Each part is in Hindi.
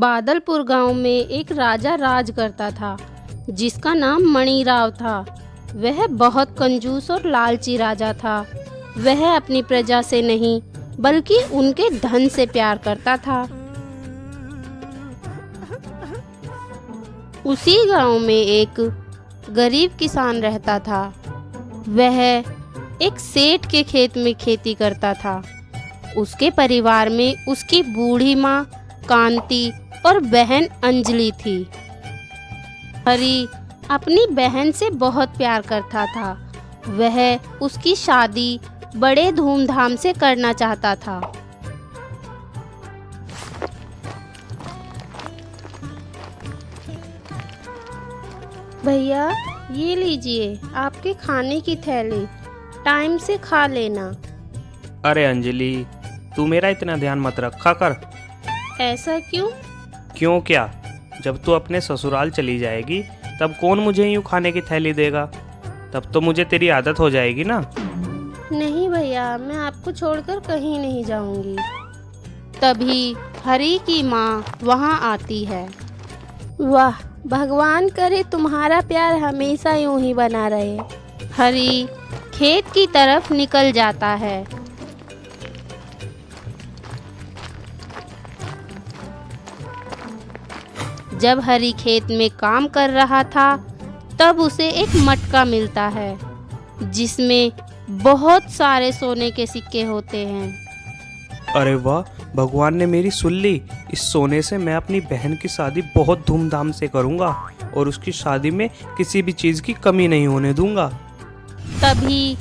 बादलपुर गांव में एक राजा राज करता था जिसका नाम मणिराव था। वह बहुत कंजूस और लालची राजा था। वह अपनी प्रजा से नहीं बल्कि उनके धन से प्यार करता था। उसी गांव में एक गरीब किसान रहता था। वह एक सेठ के खेत में खेती करता था। उसके परिवार में उसकी बूढ़ी माँ कांति और बहन अंजलि थी। हरी अपनी बहन से बहुत प्यार करता था। वह उसकी शादी बड़े धूमधाम से करना चाहता था। भैया, ये लीजिए आपके खाने की थैली, टाइम से खा लेना। अरे अंजलि, तू मेरा इतना ध्यान मत रखा कर। ऐसा क्यों? क्यों क्या? जब तू अपने ससुराल चली जाएगी तब कौन मुझे यूँ खाने की थैली देगा? तब तो मुझे तेरी आदत हो जाएगी ना। नहीं भैया, मैं आपको छोड़कर कहीं नहीं जाऊंगी। तभी हरी की माँ वहाँ आती है। वाह, भगवान करे तुम्हारा प्यार हमेशा यूं ही बना रहे। हरी खेत की तरफ निकल जाता है। जब हरी खेत में काम कर रहा था तब उसे एक मटका मिलता है जिसमें बहुत सारे सोने के सिक्के होते हैं। अरे वाह, भगवान ने मेरी सुन ली। इस सोने से मैं अपनी बहन की शादी बहुत धूमधाम से करूंगा और उसकी शादी में किसी भी चीज़ की कमी नहीं होने दूंगा। तभी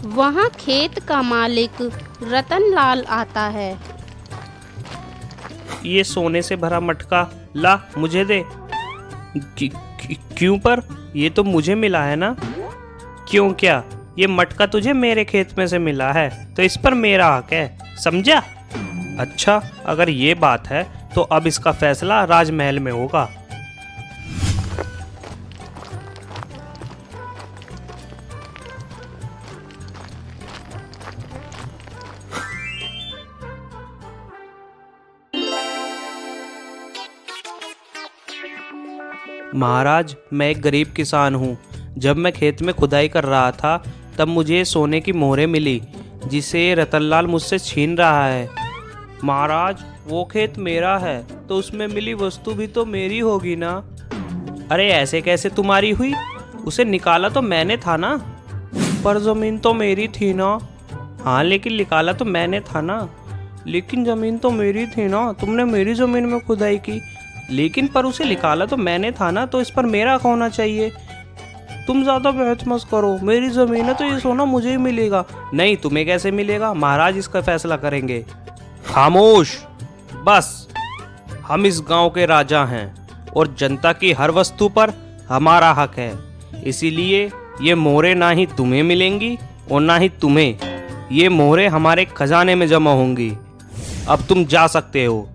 वहाँ खेत का मालिक रतन लाल आता है। ये सोने से भरा मटका ला, मुझे दे। क्यों पर? ये तो मुझे मिला है ना। क्यों क्या? ये मटका तुझे मेरे खेत में से मिला है तो इस पर मेरा हक है, समझा? अच्छा, अगर ये बात है तो अब इसका फैसला राजमहल में होगा। महाराज, मैं एक गरीब किसान हूँ। जब मैं खेत में खुदाई कर रहा था तब मुझे सोने की मोहरें मिली जिसे रतनलाल मुझसे छीन रहा है। महाराज, वो खेत मेरा है तो उसमें मिली वस्तु भी तो मेरी होगी ना। अरे ऐसे कैसे तुम्हारी हुई? उसे निकाला तो मैंने था ना। पर ज़मीन तो मेरी थी ना। हाँ, लेकिन निकाला तो मैंने था ना। लेकिन ज़मीन तो मेरी थी ना, तुमने मेरी ज़मीन में खुदाई की। लेकिन पर उसे निकाला तो मैंने था ना, तो इस पर मेरा हक होना चाहिए। तुम ज़्यादा बहस मत करो, मेरी ज़मीन है तो ये सोना मुझे ही मिलेगा। नहीं, तुम्हें कैसे मिलेगा? महाराज इसका फैसला करेंगे। खामोश, बस। हम इस गांव के राजा हैं और जनता की हर वस्तु पर हमारा हक है। इसीलिए ये मोहरें ना ही तुम्हें मिलेंगी और ना ही तुम्हें। ये मोहरें हमारे खजाने में जमा होंगी। अब तुम जा सकते हो।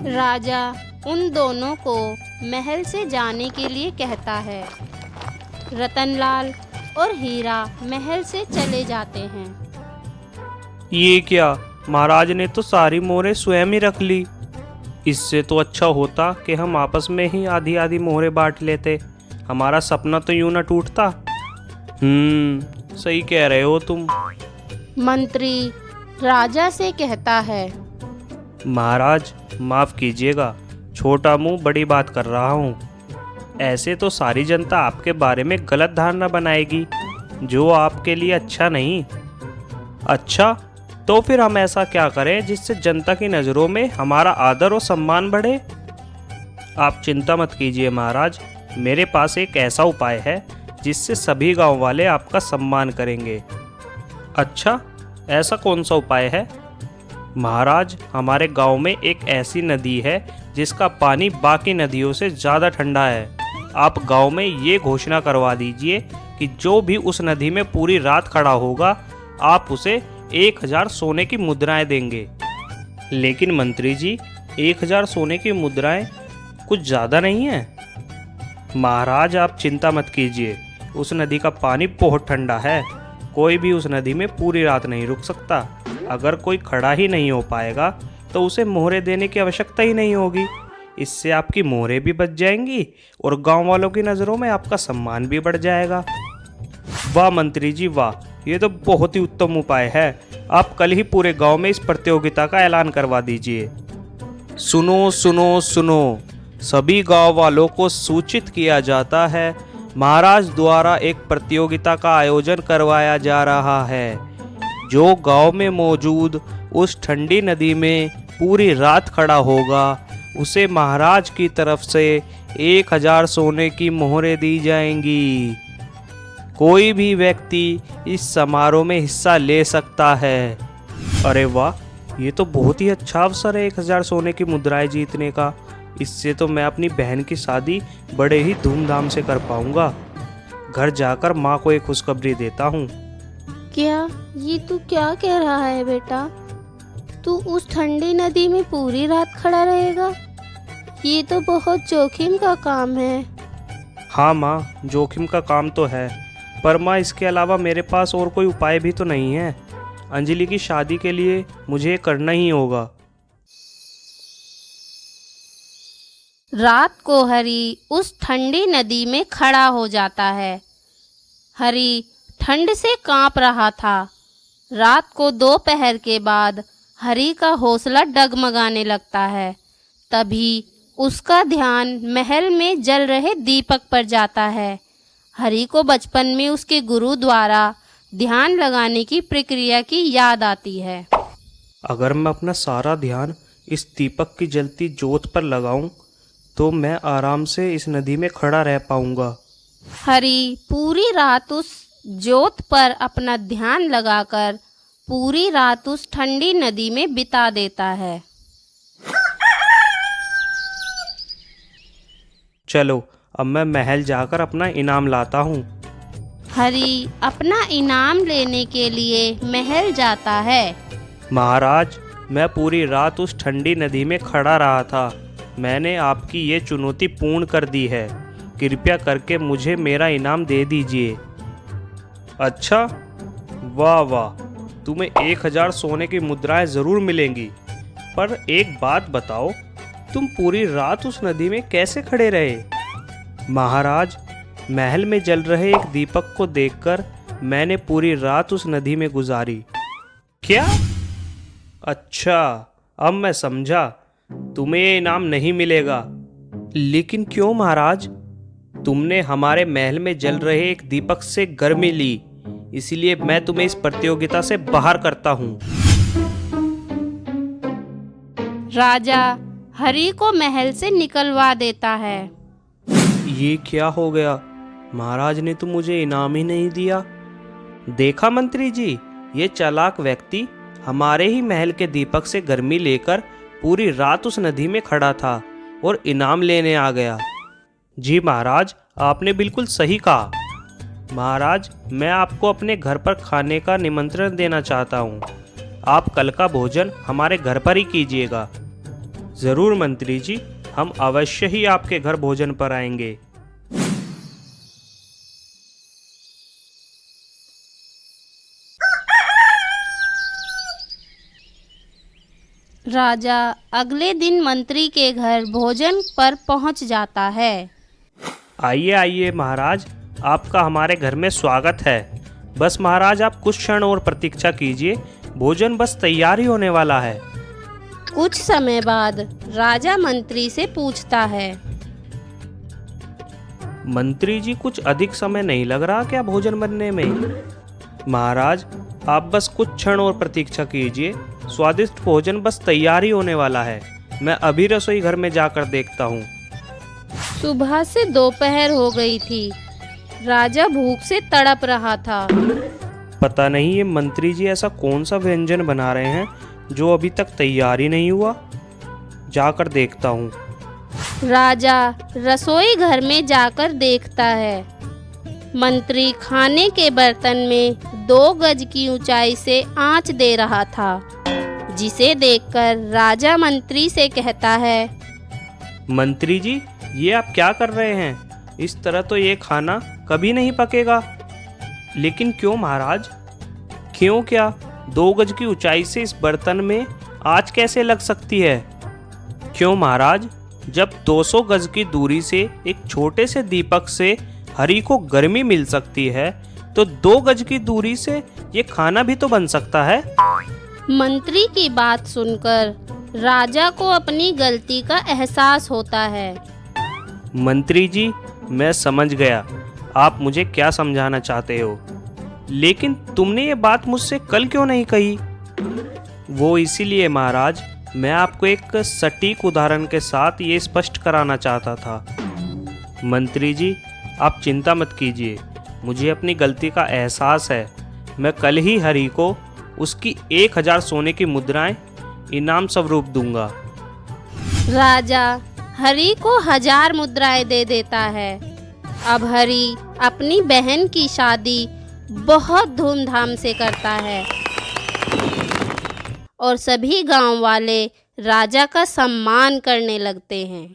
राजा उन दोनों को महल से जाने के लिए कहता है। रतनलाल और हीरा महल से चले जाते हैं। ये क्या? महाराज ने तो सारी मोहरें स्वयं ही रख ली। इससे तो अच्छा होता कि हम आपस में ही आधी आधी मोहरें बांट लेते। हमारा सपना तो यूं ना टूटता। सही कह रहे हो तुम। मंत्री राजा से कहता है। महाराज, माफ कीजिएगा, छोटा मुंह बड़ी बात कर रहा हूँ। ऐसे तो सारी जनता आपके बारे में गलत धारणा बनाएगी जो आपके लिए अच्छा नहीं। अच्छा, तो फिर हम ऐसा क्या करें जिससे जनता की नज़रों में हमारा आदर और सम्मान बढ़े? आप चिंता मत कीजिए महाराज, मेरे पास एक ऐसा उपाय है जिससे सभी गांव वाले आपका सम्मान करेंगे। अच्छा, ऐसा कौन सा उपाय है? महाराज, हमारे गांव में एक ऐसी नदी है जिसका पानी बाकी नदियों से ज़्यादा ठंडा है। आप गांव में ये घोषणा करवा दीजिए कि जो भी उस नदी में पूरी रात खड़ा होगा आप उसे 1000 सोने की मुद्राएं देंगे। लेकिन मंत्री जी, 1000 सोने की मुद्राएं कुछ ज़्यादा नहीं है? महाराज, आप चिंता मत कीजिए, उस नदी का पानी बहुत ठंडा है। कोई भी उस नदी में पूरी रात नहीं रुक सकता। अगर कोई खड़ा ही नहीं हो पाएगा तो उसे मोहरे देने की आवश्यकता ही नहीं होगी, इससे आपकी मोहरें भी बच जाएंगी और गांव वालों की नज़रों में आपका सम्मान भी बढ़ जाएगा। वाह मंत्री जी वाह, ये तो बहुत ही उत्तम उपाय है। आप कल ही पूरे गांव में इस प्रतियोगिता का ऐलान करवा दीजिए। सुनो सुनो सुनो, सभी गांव वालों को सूचित किया जाता है, महाराज द्वारा एक प्रतियोगिता का आयोजन करवाया जा रहा है। जो गांव में मौजूद उस ठंडी नदी में पूरी रात खड़ा होगा, उसे महाराज की तरफ से 1000 सोने की मोहरें दी जाएंगी। कोई भी व्यक्ति इस समारोह में हिस्सा ले सकता है। अरे वाह, ये तो बहुत ही अच्छा अवसर है 1000 सोने की मुद्राएं जीतने का। इससे तो मैं अपनी बहन की शादी बड़े ही धूमधाम से कर पाऊंगा। घर जाकर माँ को एक खुशखबरी देता हूँ। क्या ये तू क्या कह रहा है बेटा? तू उस ठंडी नदी में पूरी रात खड़ा रहेगा? ये तो बहुत जोखिम का काम है। हाँ माँ, जोखिम का काम तो है, पर माँ इसके अलावा मेरे पास और कोई उपाय भी तो नहीं है। अंजलि की शादी के लिए मुझे ये करना ही होगा। रात को हरी उस ठंडी नदी में खड़ा हो जाता है। हरी ठंड से कांप रहा था। रात को दोपहर के बाद हरी का हौसला डगमगाने लगता है। तभी उसका ध्यान महल में जल रहे दीपक पर जाता है। हरी को बचपन में उसके गुरु द्वारा ध्यान लगाने की प्रक्रिया की याद आती है। अगर मैं अपना सारा ध्यान इस दीपक की जलती जोत पर लगाऊं, तो मैं आराम से इस नदी में खड़ा रह पाऊंगा। हरी पूरी रात उस जोत पर अपना ध्यान लगाकर पूरी रात उस ठंडी नदी में बिता देता है। चलो अब मैं महल जाकर अपना इनाम लाता हूँ। हरी अपना इनाम लेने के लिए महल जाता है। महाराज, मैं पूरी रात उस ठंडी नदी में खड़ा रहा था। मैंने आपकी ये चुनौती पूर्ण कर दी है। कृपया करके मुझे मेरा इनाम दे दीजिए। अच्छा, वाह वाह, तुम्हें 1000 सोने की मुद्राएं ज़रूर मिलेंगी। पर एक बात बताओ, तुम पूरी रात उस नदी में कैसे खड़े रहे? महाराज, महल में जल रहे एक दीपक को देखकर मैंने पूरी रात उस नदी में गुजारी। क्या? अच्छा, अब मैं समझा। तुम्हें ये इनाम नहीं मिलेगा। लेकिन क्यों महाराज? तुमने हमारे महल में जल रहे एक दीपक से गर्मी ली, इसलिए मैं तुम्हें इस प्रतियोगिता से बाहर करता हूँ। राजा हरी को महल से निकलवा देता है। ये क्या हो गया? महाराज ने तो मुझे इनाम ही नहीं दिया। देखा मंत्री जी, ये चालाक व्यक्ति हमारे ही महल के दीपक से गर्मी लेकर पूरी रात उस नदी में खड़ा था और इनाम लेने आ गया। जी महाराज, आपने बिल्कुल सही कहा। महाराज, मैं आपको अपने घर पर खाने का निमंत्रण देना चाहता हूँ। आप कल का भोजन हमारे घर पर ही कीजिएगा। ज़रूर मंत्री जी, हम अवश्य ही आपके घर भोजन पर आएंगे। राजा अगले दिन मंत्री के घर भोजन पर पहुंच जाता है। आइए आइए महाराज, आपका हमारे घर में स्वागत है। बस महाराज, आप कुछ क्षण और प्रतीक्षा कीजिए, भोजन बस तैयार ही होने वाला है। कुछ समय बाद राजा मंत्री से पूछता है। मंत्री जी, कुछ अधिक समय नहीं लग रहा क्या भोजन बनने में? महाराज, आप बस कुछ क्षण और प्रतीक्षा कीजिए, स्वादिष्ट भोजन बस तैयार ही होने वाला है। मैं अभी रसोई घर में जाकर देखता हूँ। सुबह से दोपहर हो गई थी। राजा भूख से तड़प रहा था। पता नहीं ये मंत्री जी ऐसा कौन सा व्यंजन बना रहे हैं जो अभी तक तैयार ही नहीं हुआ। जाकर देखता हूँ। राजा रसोई घर में जाकर देखता है। मंत्री खाने के बर्तन में 2 गज की ऊंचाई से आंच दे रहा था, जिसे देखकर राजा मंत्री से कहता है। मंत्री जी, ये आप क्या कर रहे हैं? इस तरह तो ये खाना कभी नहीं पकेगा। लेकिन क्यों महाराज? क्यों? क्या 2 गज की ऊंचाई से इस बर्तन में आंच कैसे लग सकती है? क्यों महाराज, जब 200 गज की दूरी से एक छोटे से दीपक से हरि को गर्मी मिल सकती है, तो 2 गज की दूरी से ये खाना भी तो बन सकता है। मंत्री की बात सुनकर राजा को अपनी गलती का एहसास होता है। मंत्री जी, मैं समझ गया आप मुझे क्या समझाना चाहते हो, लेकिन तुमने ये बात मुझसे कल क्यों नहीं कही? वो इसीलिए महाराज, मैं आपको एक सटीक उदाहरण के साथ ये स्पष्ट कराना चाहता था। मंत्री जी, आप चिंता मत कीजिए, मुझे अपनी गलती का एहसास है। मैं कल ही हरि को उसकी 1000 सोने की मुद्राएं इनाम स्वरूप दूंगा। राजा हरि को 1000 मुद्राएं दे देता है। अब हरि अपनी बहन की शादी बहुत धूमधाम से करता है और सभी गांव वाले राजा का सम्मान करने लगते हैं।